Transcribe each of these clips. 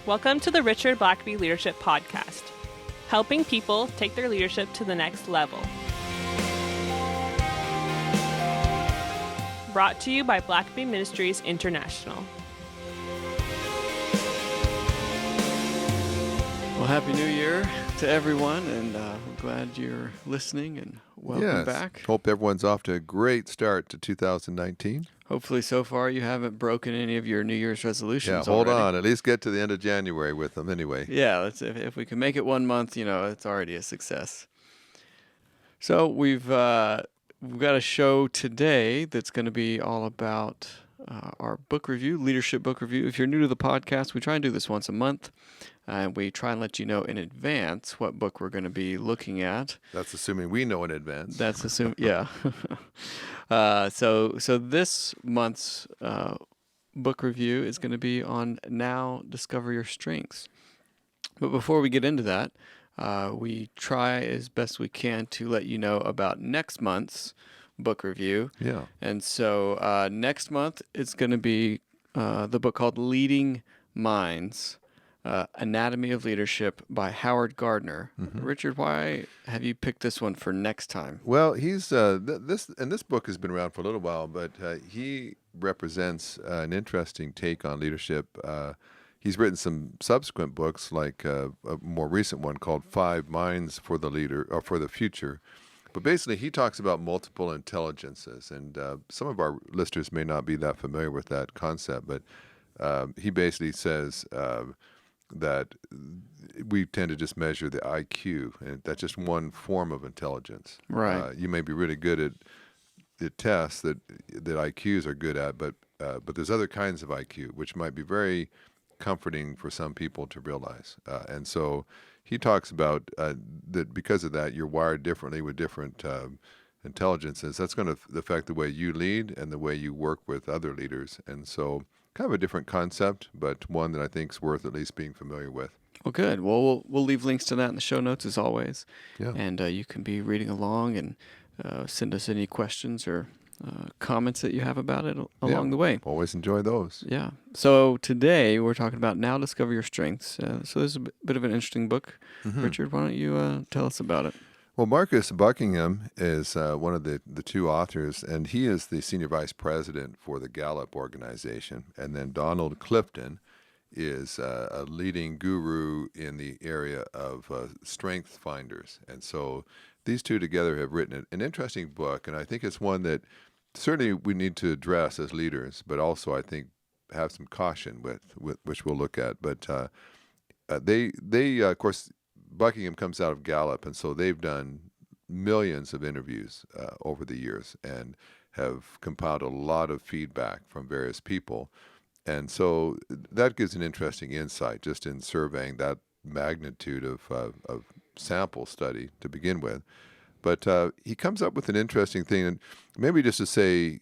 Welcome to the Richard Blackaby Leadership Podcast, helping people take their leadership to the next level. Brought to you by Blackaby Ministries International. Well, Happy New Year to everyone, and we're glad you're listening, and welcome back. Hope everyone's off to a great start to 2019. Hopefully, so far, you haven't broken any of your New Year's resolutions. Yeah, hold already. on. At least get to the end of January with them anyway. Yeah, if we can make it 1 month, it's already a success. So we've got a show today that's going to be all about our book review, leadership book review. If you're new to the podcast, we try and do this once a month. We try and let you know in advance what book we're going to be looking at. That's assuming we know in advance. That's assuming, yeah. So this month's book review is going to be on Now Discover Your Strengths. But before we get into that, we try as best we can to let you know about next month's book review. Yeah. And so next month it's going to be the book called Leading Minds. Anatomy of Leadership by Howard Gardner. Mm-hmm. Richard, why have you picked this one for next time? Well, he's this book has been around for a little while, but he represents an interesting take on leadership. He's written some subsequent books, like a more recent one called 5 Minds for the Leader or for the Future. But basically, he talks about multiple intelligences, and some of our listeners may not be that familiar with that concept, but he basically says that we tend to just measure the IQ, and that's just one form of intelligence. Right. You may be really good at the tests that IQs are good at, but there's other kinds of IQ, which might be very comforting for some people to realize. And so he talks about that because of that, you're wired differently with different intelligences. That's going to affect the way you lead and the way you work with other leaders. And so kind of a different concept, but one that I think is worth at least being familiar with. Well, good. Well, we'll leave links to that in the show notes as always. Yeah. And you can be reading along and send us any questions or comments that you have about it along the way. Always enjoy those. Yeah. So today we're talking about Now Discover Your Strengths. So this is a bit of an interesting book. Mm-hmm. Richard, why don't you tell us about it? Well, Marcus Buckingham is one of the two authors, and he is the senior vice president for the Gallup organization. And then Donald Clifton is a leading guru in the area of strength finders. And so these two together have written an interesting book, and I think it's one that certainly we need to address as leaders, but also I think have some caution with which we'll look at. But they of course, Buckingham comes out of Gallup, and so they've done millions of interviews over the years and have compiled a lot of feedback from various people. And so that gives an interesting insight just in surveying that magnitude of sample study to begin with. But he comes up with an interesting thing, and maybe just to say,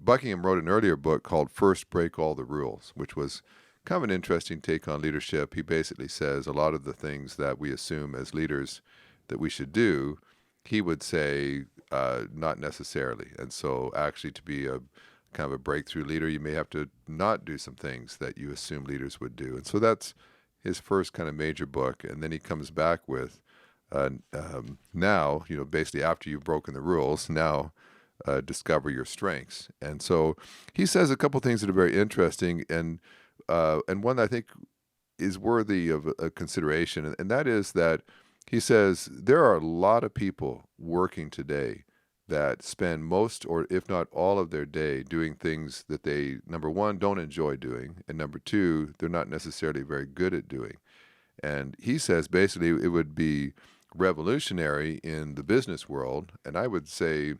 Buckingham wrote an earlier book called First Break All the Rules, which was kind of an interesting take on leadership. He basically says a lot of the things that we assume as leaders that we should do, he would say not necessarily. And so actually to be a kind of a breakthrough leader, you may have to not do some things that you assume leaders would do. And so that's his first kind of major book. And then he comes back with now, basically after you've broken the rules, now discover your strengths. And so he says a couple things that are very interesting, and one that I think is worthy of a consideration, and that is that he says there are a lot of people working today that spend most, or if not all of their day doing things that they, number one, don't enjoy doing, and number two, they're not necessarily very good at doing. And he says basically it would be revolutionary in the business world, and I would say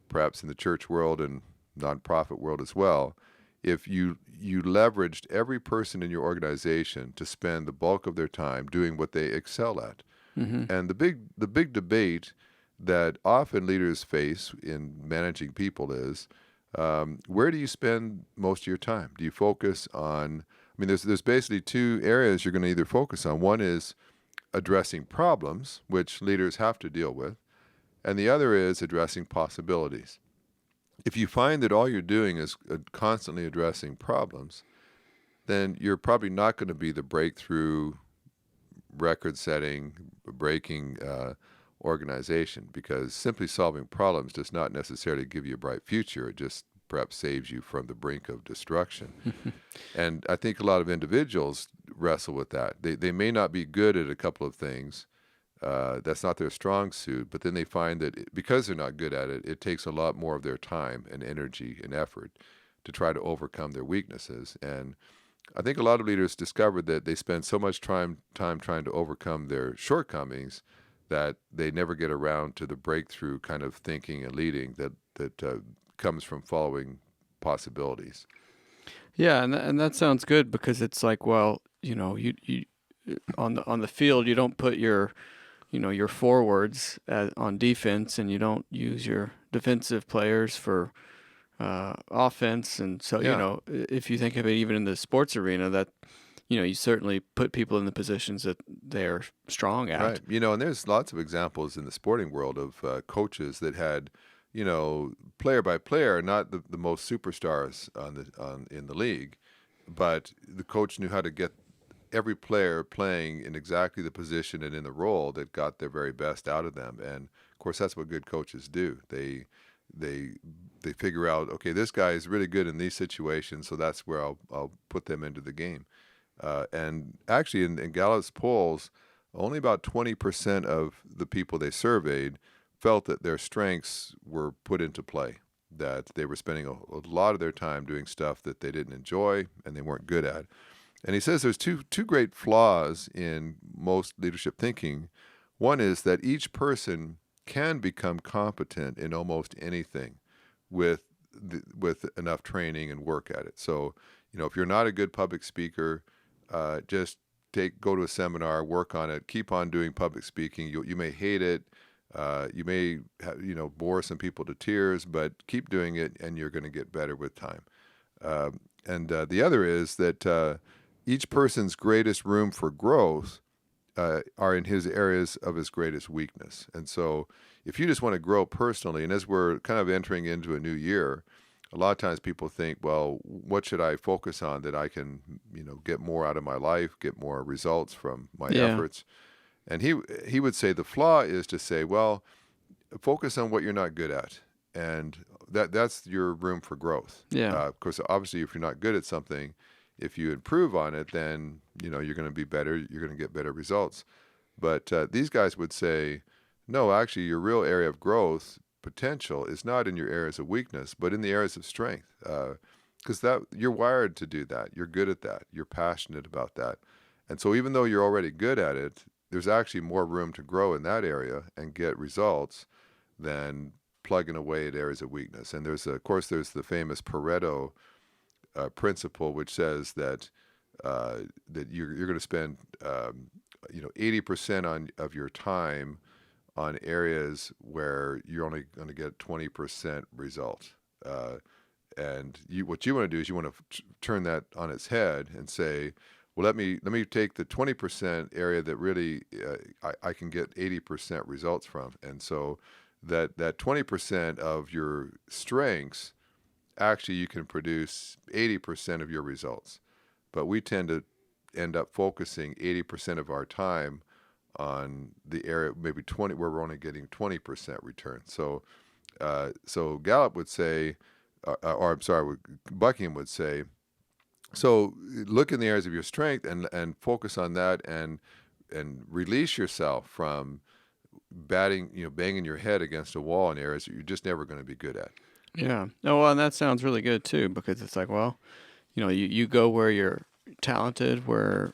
perhaps in the church world and nonprofit world as well, if you leveraged every person in your organization to spend the bulk of their time doing what they excel at. Mm-hmm. And the big debate that often leaders face in managing people is, where do you spend most of your time? Do you focus on, there's basically two areas you're going to either focus on. One is addressing problems, which leaders have to deal with, and the other is addressing possibilities. If you find that all you're doing is constantly addressing problems, then you're probably not going to be the breakthrough, record-setting, breaking organization, because simply solving problems does not necessarily give you a bright future. It just perhaps saves you from the brink of destruction. And I think a lot of individuals wrestle with that. They may not be good at a couple of things. That's not their strong suit, but then they find that because they're not good at it, it takes a lot more of their time and energy and effort to try to overcome their weaknesses. And I think a lot of leaders discovered that they spend so much time trying to overcome their shortcomings that they never get around to the breakthrough kind of thinking and leading that comes from following possibilities. Yeah, and that sounds good, because it's like, well, you on the field, you don't put your your forwards on defense, and you don't use your defensive players for offense. And so, Yeah. if you think of it even in the sports arena, that you certainly put people in the positions that they're strong at. Right. And there's lots of examples in the sporting world of coaches that had, player by player, not the most superstars in the league, but the coach knew how to get every player playing in exactly the position and in the role that got their very best out of them. And of course, that's what good coaches do. They figure out, okay, this guy is really good in these situations, so that's where I'll put them into the game. And actually, in Gallup's polls, only about 20% of the people they surveyed felt that their strengths were put into play, that they were spending a lot of their time doing stuff that they didn't enjoy and they weren't good at. And he says there's two great flaws in most leadership thinking. One is that each person can become competent in almost anything with enough training and work at it. So, if you're not a good public speaker, just go to a seminar, work on it, keep on doing public speaking. You may hate it, you may bore some people to tears, but keep doing it, and you're going to get better with time. And the other is that each person's greatest room for growth are in his areas of his greatest weakness. And so if you just want to grow personally, and as we're kind of entering into a new year, a lot of times people think, well, what should I focus on that I can, get more out of my life, get more results from my efforts? And he would say the flaw is to say, well, focus on what you're not good at. And that's your room for growth. Yeah. Of course, obviously, if you're not good at something, if you improve on it, then, you're going to be better. You're going to get better results. But these guys would say, no, actually, your real area of growth potential is not in your areas of weakness, but in the areas of strength. Because you're wired to do that. You're good at that. You're passionate about that. And so even though you're already good at it, there's actually more room to grow in that area and get results than plugging away at areas of weakness. And there's the famous Pareto principle, which says that you're going to spend 80% of your time on areas where you're only going to get 20% result. And what you want to do is you want to turn that on its head and say, well, let me take the 20% area that really I can get 80% results from. And so that 20% of your strengths, actually you can produce 80% of your results. But we tend to end up focusing 80% of our time on the area, maybe 20, where we're only getting 20% return. So Gallup would say, Buckingham would say, so look in the areas of your strength and focus on that, and release yourself from banging your head against a wall in areas that you're just never going to be good at. Yeah. Oh, well, and that sounds really good too, because it's like, well, you go where you're talented, where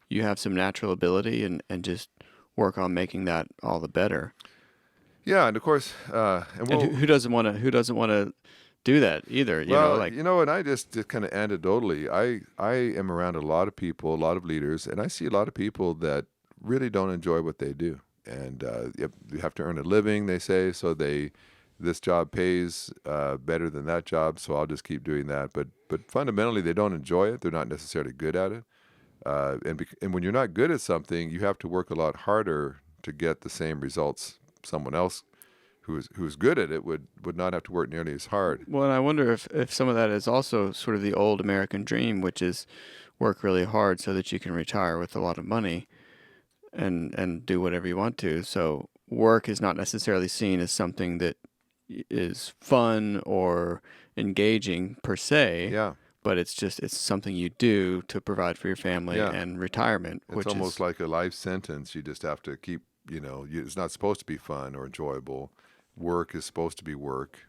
you have some natural ability, and just work on making that all the better. Yeah, and of course, and who doesn't want to do that either? And I just kind of anecdotally, I am around a lot of people, a lot of leaders, and I see a lot of people that really don't enjoy what they do, and you have to earn a living, they say, so this job pays better than that job, so I'll just keep doing that. But fundamentally, they don't enjoy it. They're not necessarily good at it. And when you're not good at something, you have to work a lot harder to get the same results someone else who's good at it would not have to work nearly as hard. Well, and I wonder if some of that is also sort of the old American dream, which is work really hard so that you can retire with a lot of money and do whatever you want to. So work is not necessarily seen as something that is fun or engaging per se. Yeah. But it's something you do to provide for your family Yeah. and retirement. It's which almost is like a life sentence. You just have to keep, it's not supposed to be fun or enjoyable. Work is supposed to be work.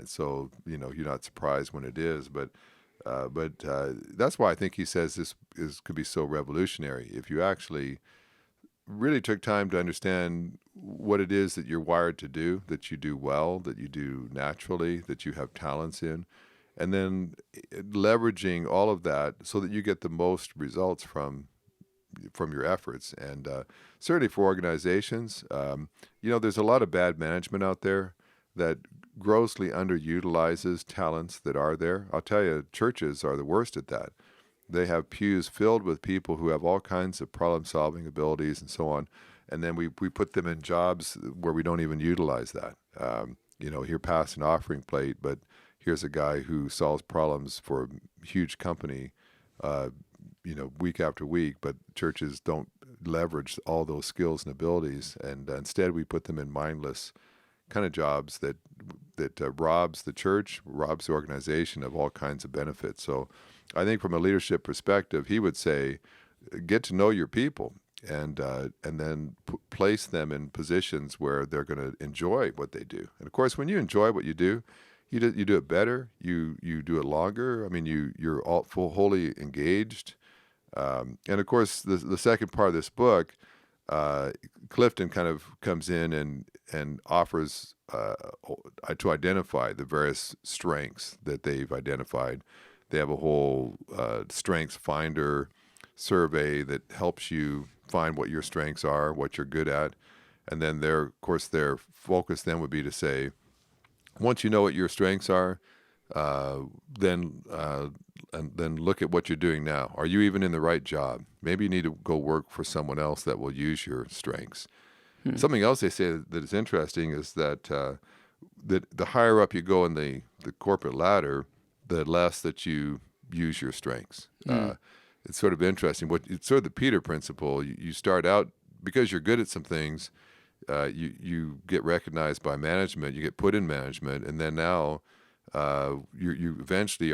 So, you're not surprised when it is. But that's why I think he says this could be so revolutionary. If you actually really took time to understand what it is that you're wired to do, that you do well, that you do naturally, that you have talents in, and then leveraging all of that so that you get the most results from your efforts. And certainly for organizations, there's a lot of bad management out there that grossly underutilizes talents that are there. I'll tell you, churches are the worst at that. They have pews filled with people who have all kinds of problem-solving abilities and so on, and then we put them in jobs where we don't even utilize that. Here, pass an offering plate, but here's a guy who solves problems for a huge company, week after week, but churches don't leverage all those skills and abilities, and instead we put them in mindless kind of jobs that robs the church, robs the organization of all kinds of benefits. So I think from a leadership perspective, he would say, get to know your people and then place them in positions where they're going to enjoy what they do. And of course, when you enjoy what you do it better. You do it longer. I mean, you're all wholly engaged. And of course, the second part of this book, Clifton kind of comes in and offers to identify the various strengths that they've identified. They have a whole strengths finder survey that helps you find what your strengths are, what you're good at, and then their focus then would be to say, once you know what your strengths are, then look at what you're doing now. Are you even in the right job? Maybe you need to go work for someone else that will use your strengths. Something else they say that is interesting is that the higher up you go in the corporate ladder, the less that you use your strengths. It's sort of interesting. It's sort of the Peter principle. You start out because you're good at some things. You get recognized by management, you get put in management, and then now you eventually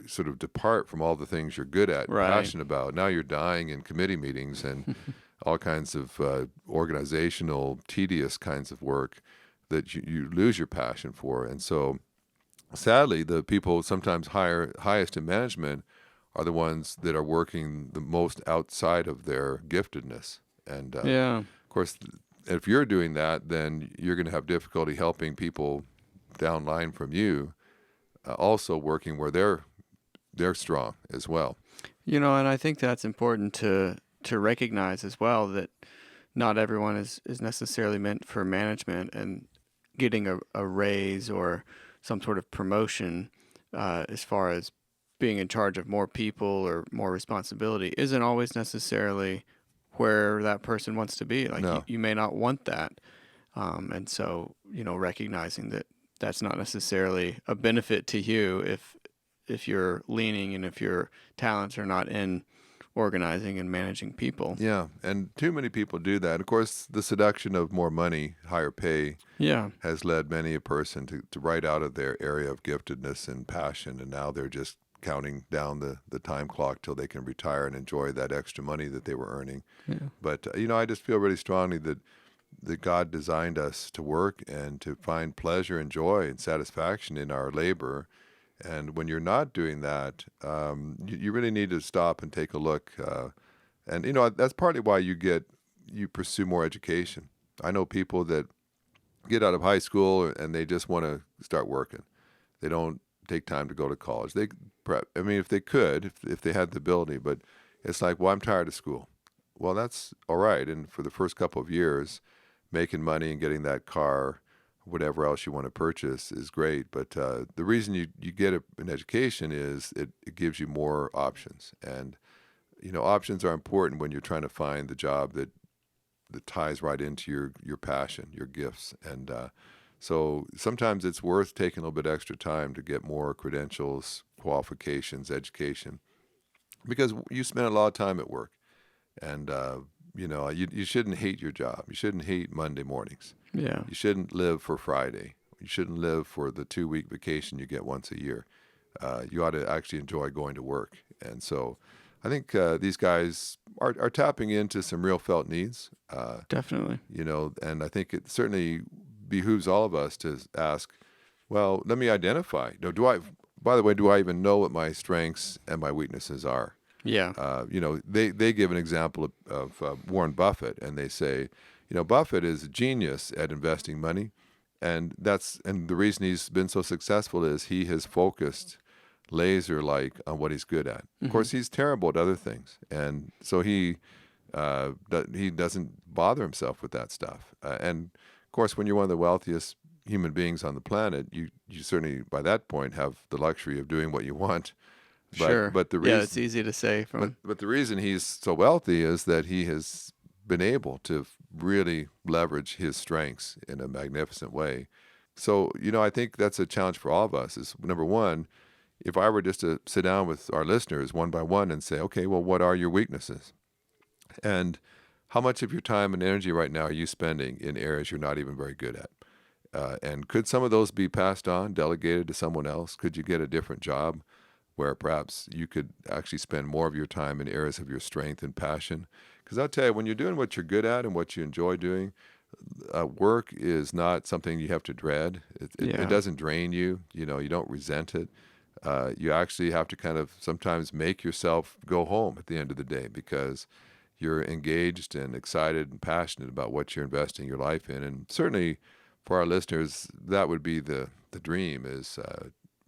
sort of depart from all the things you're good at, Right. passionate about. Now you're dying in committee meetings and all kinds of organizational, tedious kinds of work that you lose your passion for. And so sadly, the people sometimes highest in management are the ones that are working the most outside of their giftedness. And Yeah. of course, if you're doing that, then you're going to have difficulty helping people downline from you, also working where they're strong as well. And I think that's important to recognize as well, that not everyone is necessarily meant for management, and getting a raise or some sort of promotion as far as being in charge of more people or more responsibility isn't always necessarily where that person wants to be. Like No. you may not want that. And so, recognizing that that's not necessarily a benefit to you if you're leaning and if your talents are not in organizing and managing people. Yeah, and too many people do that. Of course, the seduction of more money, higher pay, Yeah. has led many a person to right out of their area of giftedness and passion, and now they're just counting down the time clock till they can retire and enjoy that extra money that they were earning. Yeah. But, I just feel really strongly that God designed us to work and to find pleasure and joy and satisfaction in our labor. And when you're not doing that, you really need to stop and take a look. And that's partly why you pursue more education. I know people that get out of high school and they just want to start working. They don't take time to go to college. If they could, if they had the ability, but it's like, well, I'm tired of school. Well, that's all right. And for the first couple of years, making money and getting that car, whatever else you want to purchase, is great. But the reason you get an education is it gives you more options. And, options are important when you're trying to find the job that ties right into your passion, your gifts. And So sometimes it's worth taking a little bit extra time to get more credentials, qualifications, education, because you spend a lot of time at work. And, you shouldn't hate your job. You shouldn't hate Monday mornings. Yeah. You shouldn't live for Friday. You shouldn't live for the 2-week vacation you get once a year. You ought to actually enjoy going to work. And so I think these guys are tapping into some real felt needs. Definitely. And I think it certainly behooves all of us to ask, well, let me identify. By the way, do I even know what my strengths and my weaknesses are? Yeah. They give an example of Warren Buffett, and they say, Buffett is a genius at investing money, and the reason he's been so successful is he has focused laser-like on what he's good at. Of course, he's terrible at other things, and so he doesn't bother himself with that stuff. And of course, when you're one of the wealthiest human beings on the planet, you certainly by that point have the luxury of doing what you want. Sure. But the reason, it's easy to say from. but the reason he's so wealthy is that he has been able to really leverage his strengths in a magnificent way. So, I think that's a challenge for all of us is, number one, if I were just to sit down with our listeners one by one and say, okay, well, what are your weaknesses? And how much of your time and energy right now are you spending in areas you're not even very good at? And could some of those be passed on, delegated to someone else? Could you get a different job where perhaps you could actually spend more of your time in areas of your strength and passion? Because I'll tell you, when you're doing what you're good at and what you enjoy doing, work is not something you have to dread. It doesn't drain you. You don't resent it. You actually have to kind of sometimes make yourself go home at the end of the day because you're engaged and excited and passionate about what you're investing your life in. And certainly for our listeners, that would be the dream is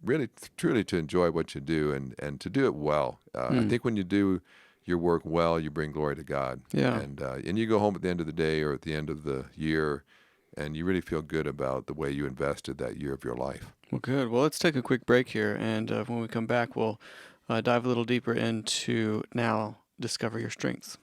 really truly to enjoy what you do and to do it well. I think when you do your work well, you bring glory to God. Yeah. And you go home at the end of the day or at the end of the year and you really feel good about the way you invested that year of your life. Well, good. Well, let's take a quick break here. And when we come back, we'll dive a little deeper into now discover your strengths.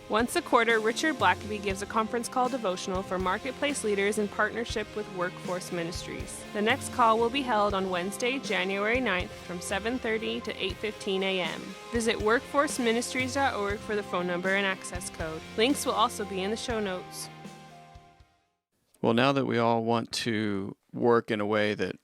Once a quarter, Richard Blackaby gives a conference call devotional for marketplace leaders in partnership with Workforce Ministries. The next call will be held on Wednesday, January 9th from 7:30 to 8:15 a.m. Visit workforceministries.org for the phone number and access code. Links will also be in the show notes. Well, now that we all want to work in a way that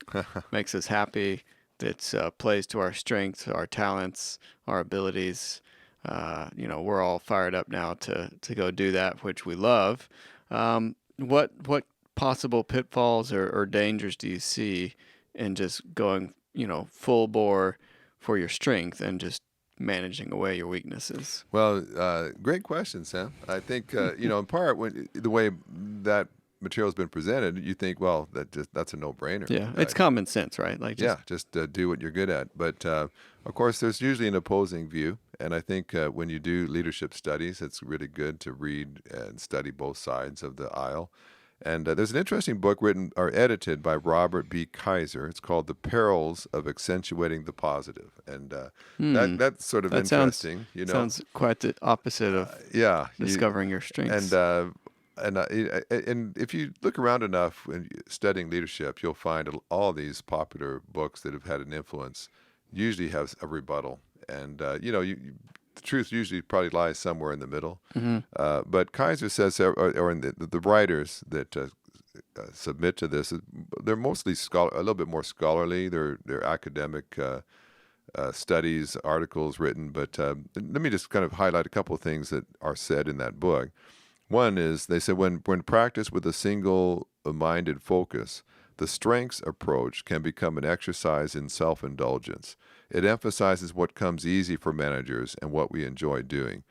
makes us happy, that plays to our strengths, our talents, our abilities, we're all fired up now to go do that, which we love. What possible pitfalls or dangers do you see in just going, full bore for your strength and just managing away your weaknesses? Well, great question, Sam. I think, in part, when the way that material has been presented, you think, well, that's a no-brainer. Yeah, it's common sense, right? Just do what you're good at. But, of course, there's usually an opposing view. And I think when you do leadership studies, it's really good to read and study both sides of the aisle. And there's an interesting book written or edited by Robert B. Kaiser. It's called The Perils of Accentuating the Positive. And that's sort of interesting. Sounds quite the opposite of discovering your strengths. And if you look around enough when studying leadership, you'll find all these popular books that have had an influence usually have a rebuttal. And, the truth usually probably lies somewhere in the middle. Mm-hmm. But Kaiser says, or in the writers that submit to this, they're mostly a little bit more scholarly. They're academic studies, articles written. But let me just kind of highlight a couple of things that are said in that book. One is, they said, when practiced with a single-minded focus, the strengths approach can become an exercise in self-indulgence. It emphasizes what comes easy for managers and what we enjoy doing.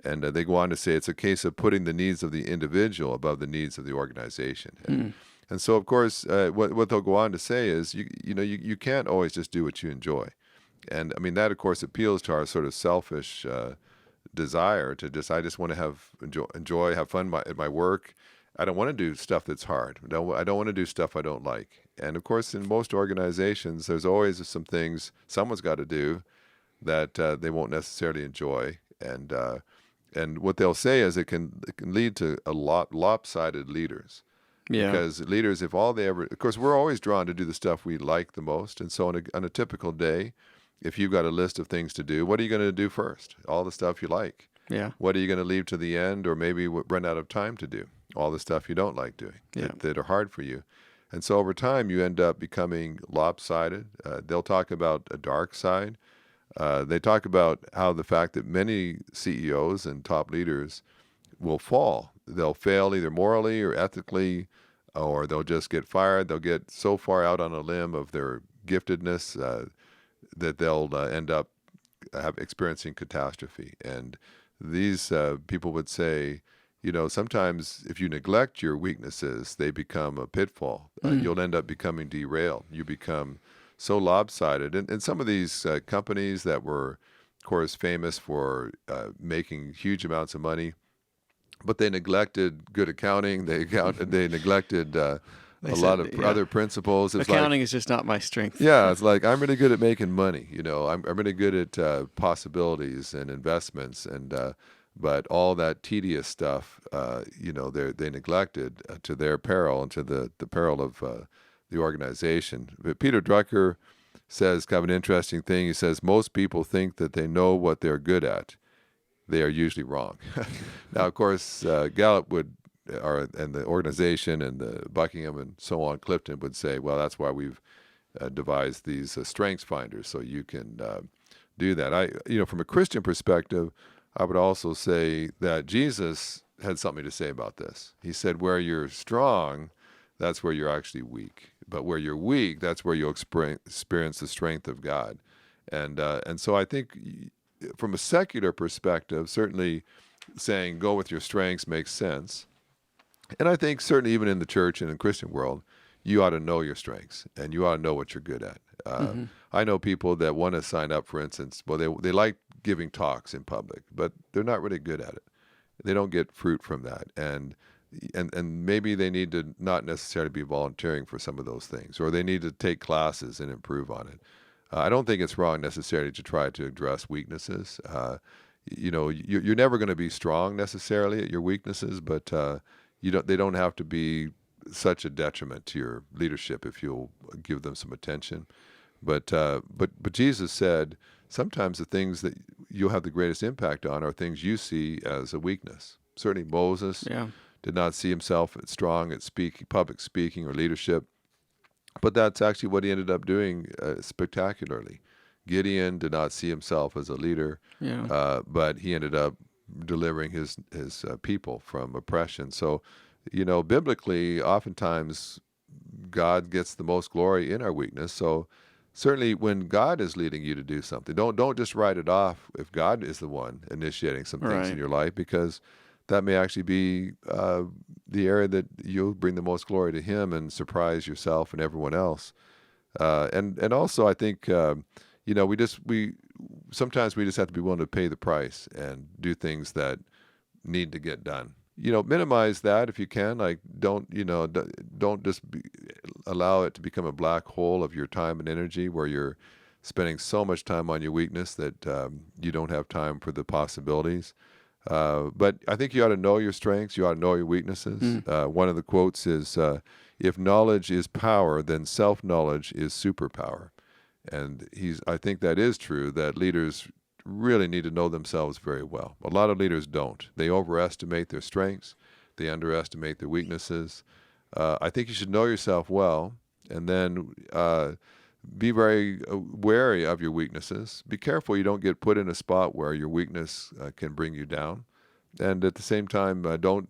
And they go on to say it's a case of putting the needs of the individual above the needs of the organization. And so, of course, what they'll go on to say is, you can't always just do what you enjoy. And, I mean, that, of course, appeals to our sort of selfish desire to I just want to enjoy, have fun at my work. I don't want to do stuff that's hard. I don't want to do stuff I don't like. And, of course, in most organizations, there's always some things someone's got to do that they won't necessarily enjoy. And what they'll say is it can lead to a lot lopsided leaders. Yeah. Because leaders, if all they ever, of course, we're always drawn to do the stuff we like the most. And so on a typical day, if you've got a list of things to do, what are you going to do first? All the stuff you like. Yeah. What are you going to leave to the end, or maybe run out of time to do? All the stuff you don't like doing that are hard for you. And so over time, you end up becoming lopsided. They'll talk about a dark side. They talk about how the fact that many CEOs and top leaders will fall. They'll fail either morally or ethically, or they'll just get fired. They'll get so far out on a limb of their giftedness that they'll end up experiencing catastrophe. And these people would say, sometimes if you neglect your weaknesses, they become a pitfall. You'll end up becoming derailed. You become so lopsided. And some of these companies that were, of course, famous for making huge amounts of money, but they neglected good accounting. They neglected a lot of other principles. It's accounting is just not my strength. Yeah, it's like, I'm really good at making money. I'm really good at possibilities and investments, but all that tedious stuff, they neglected to their peril and to the peril of the organization. But Peter Drucker says kind of an interesting thing. He says, most people think that they know what they're good at. They are usually wrong. Now, of course, Gallup and the organization and the Buckingham and so on, Clifton would say, well, that's why we've devised these strengths finders, so you can do that. From a Christian perspective, I would also say that Jesus had something to say about this. He said, where you're strong, that's where you're actually weak. But where you're weak, that's where you'll experience the strength of God. And so I think from a secular perspective, certainly saying go with your strengths makes sense. And I think certainly even in the church and in the Christian world, you ought to know your strengths and you ought to know what you're good at. I know people that want to sign up, for instance, well, they like giving talks in public, but they're not really good at it. They don't get fruit from that. And maybe they need to not necessarily be volunteering for some of those things, or they need to take classes and improve on it. I don't think it's wrong necessarily to try to address weaknesses. You're never going to be strong necessarily at your weaknesses, but they don't have to be such a detriment to your leadership if you'll give them some attention. But Jesus said sometimes the things that you'll have the greatest impact on are things you see as a weakness. Certainly Moses did not see himself as strong at public speaking or leadership. But that's actually what he ended up doing spectacularly. Gideon did not see himself as a leader, but he ended up delivering his people from oppression. So, biblically, oftentimes God gets the most glory in our weakness. So certainly when God is leading you to do something, don't just write it off if God is the one initiating some things in your life, because that may actually be the area that you'll bring the most glory to him and surprise yourself and everyone else. And also I think, sometimes we just have to be willing to pay the price and do things that need to get done. Minimize that if you can. Like, don't just allow it to become a black hole of your time and energy where you're spending so much time on your weakness that you don't have time for the possibilities. But I think you ought to know your strengths. You ought to know your weaknesses. One of the quotes is, if knowledge is power, then self-knowledge is superpower. And I think that is true, that leaders really need to know themselves very well. A lot of leaders don't. They overestimate their strengths. They underestimate their weaknesses. I think you should know yourself well, and then be very wary of your weaknesses. Be careful you don't get put in a spot where your weakness can bring you down. And at the same time, don't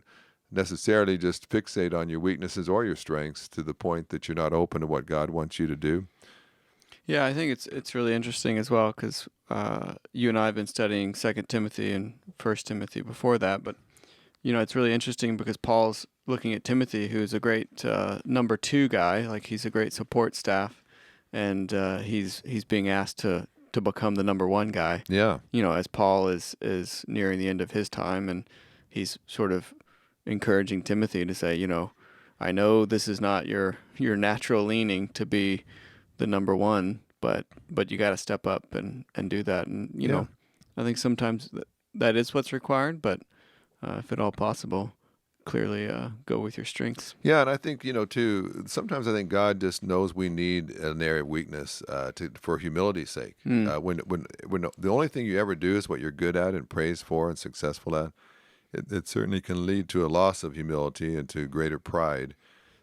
necessarily just fixate on your weaknesses or your strengths to the point that you're not open to what God wants you to do. Yeah, I think it's really interesting as well, because you and I have been studying 2 Timothy and 1 Timothy before that, but it's really interesting because Paul's looking at Timothy, who's a great number 2 guy, like he's a great support staff, and he's being asked to become the number 1 guy. Yeah. As Paul is nearing the end of his time, and he's sort of encouraging Timothy to say, I know this is not your natural leaning to be the number 1, but you got to step up and do that. And I think sometimes that is what's required, but if at all possible, clearly go with your strengths. Yeah, and I think, too, sometimes I think God just knows we need an area of weakness for humility's sake. When the only thing you ever do is what you're good at and praised for and successful at, it certainly can lead to a loss of humility and to greater pride.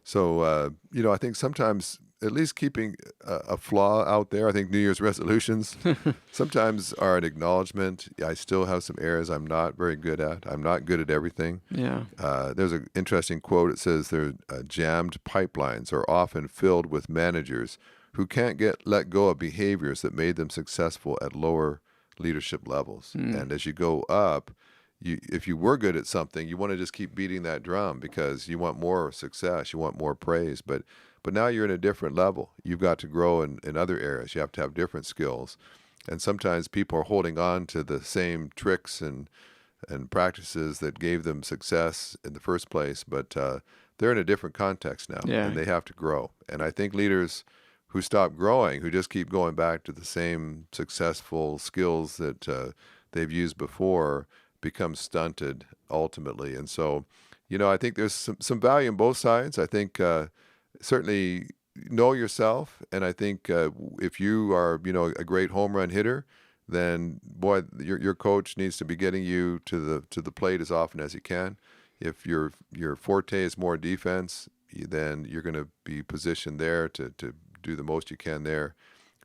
So, I think sometimes at least keeping a flaw out there, I think New Year's resolutions sometimes are an acknowledgement. I still have some areas I'm not very good at. I'm not good at everything. Yeah. There's an interesting quote. It says jammed pipelines are often filled with managers who can't let go of behaviors that made them successful at lower leadership levels. And as you go up, if you were good at something, you want to just keep beating that drum because you want more success, you want more praise. But now you're in a different level. You've got to grow in other areas. You have to have different skills. And sometimes people are holding on to the same tricks and practices that gave them success in the first place, but they're in a different context now, and they have to grow. And I think leaders who stop growing, who just keep going back to the same successful skills that they've used before, become stunted ultimately. And so, I think there's some value in both sides. I think certainly know yourself, and I think if you are a great home run hitter, then boy, your coach needs to be getting you to the plate as often as he can. If your forte is more defense, then you're going to be positioned there to do the most you can there.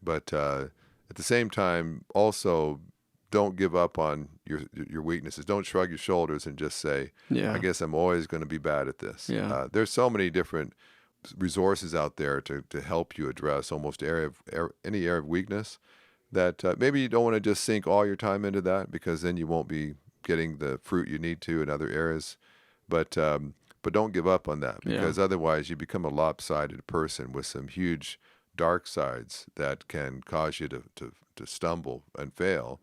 But at the same time, also don't give up on your weaknesses. Don't shrug your shoulders and just say, I guess I'm always going to be bad at this. There's so many different resources out there to help you address almost any area of weakness that maybe you don't want to just sink all your time into that, because then you won't be getting the fruit you need to in other areas. But don't give up on that, because otherwise you become a lopsided person with some huge dark sides that can cause you to stumble and fail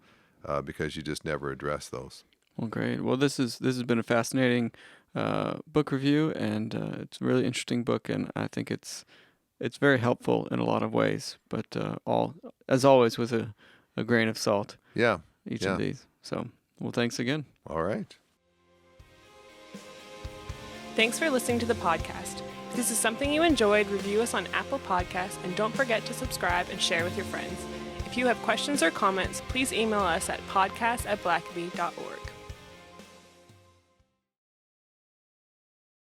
because you just never address those. Well, great. Well, this has been a fascinating book review, and it's a really interesting book, and I think it's very helpful in a lot of ways, but all, as always, with a grain of salt. Each of these. So, well, thanks again. All right. Thanks for listening to the podcast. If this is something you enjoyed, review us on Apple Podcasts, and don't forget to subscribe and share with your friends. If you have questions or comments, please email us at podcast@blackaby.org.